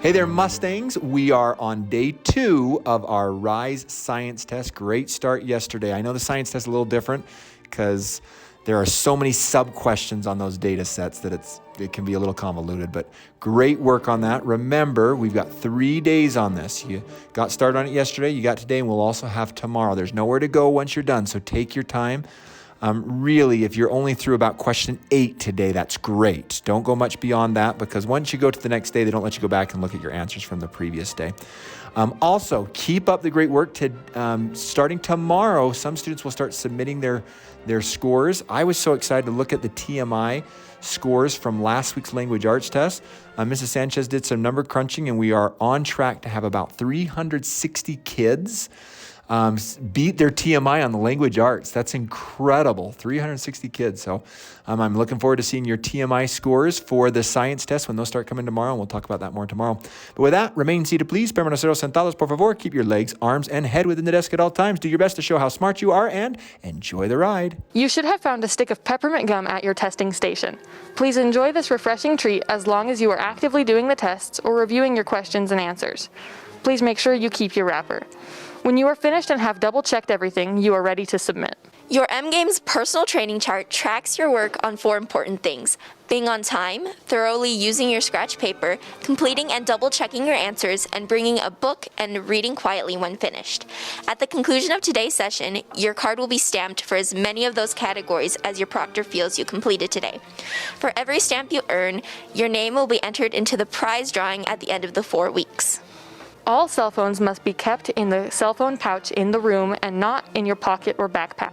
Hey there, Mustangs. We are on day 2 of our RISE science test. Great start yesterday. I know the science test is a little different because there are so many sub-questions on those data sets that it can be a little convoluted, but great work on that. Remember, we've got 3 days on this. You got started on it yesterday, you got today, and we'll also have tomorrow. There's nowhere to go once you're done, so take your time. Really, if you're only through about question 8 today, that's great. Don't go much beyond that because once you go to the next day, they don't let you go back and look at your answers from the previous day. Also, keep up the great work. Starting tomorrow, some students will start submitting their scores. I was so excited to look at the TMI scores from last week's language arts test. Mrs. Sanchez did some number crunching, and we are on track to have about 360 kids beat their TMI on the language arts. That's incredible, 360 kids. So I'm looking forward to seeing your TMI scores for the science test when those start coming tomorrow, and we'll talk about that more tomorrow. But with that, remain seated, please. Permaneceros sentados, por favor. Keep your legs, arms, and head within the desk at all times. Do your best to show how smart you are, and enjoy the ride. You should have found a stick of peppermint gum at your testing station. Please enjoy this refreshing treat as long as you are actively doing the tests or reviewing your questions and answers. Please make sure you keep your wrapper. When you are finished and have double-checked everything, you are ready to submit. Your MGames personal training chart tracks your work on 4 important things: being on time, thoroughly using your scratch paper, completing and double-checking your answers, and bringing a book and reading quietly when finished. At the conclusion of today's session, your card will be stamped for as many of those categories as your proctor feels you completed today. For every stamp you earn, your name will be entered into the prize drawing at the end of the 4 weeks. All cell phones must be kept in the cell phone pouch in the room and not in your pocket or backpack.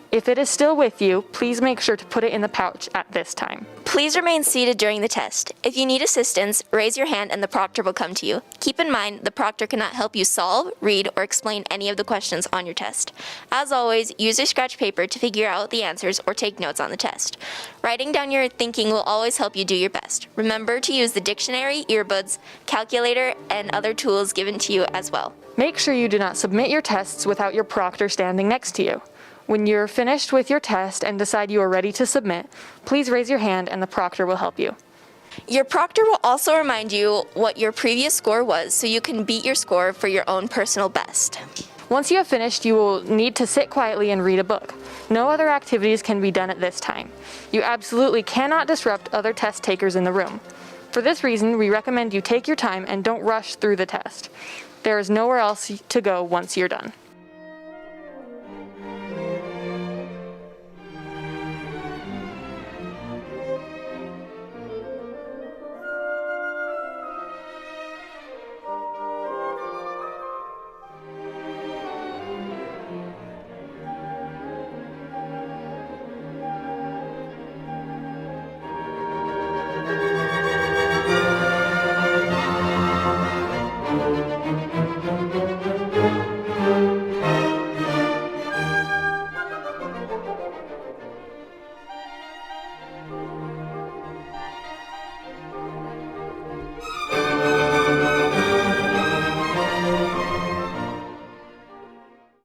If it is still with you, please make sure to put it in the pouch at this time. Please remain seated during the test. If you need assistance, raise your hand and the proctor will come to you. Keep in mind, the proctor cannot help you solve, read, or explain any of the questions on your test. As always, use your scratch paper to figure out the answers or take notes on the test. Writing down your thinking will always help you do your best. Remember to use the dictionary, earbuds, calculator, and other tools given to you as well. Make sure you do not submit your tests without your proctor standing next to you. When you're finished with your test and decide you are ready to submit, please raise your hand and the proctor will help you. Your proctor will also remind you what your previous score was so you can beat your score for your own personal best. Once you have finished, you will need to sit quietly and read a book. No other activities can be done at this time. You absolutely cannot disrupt other test takers in the room. For this reason, we recommend you take your time and don't rush through the test. There is nowhere else to go once you're done.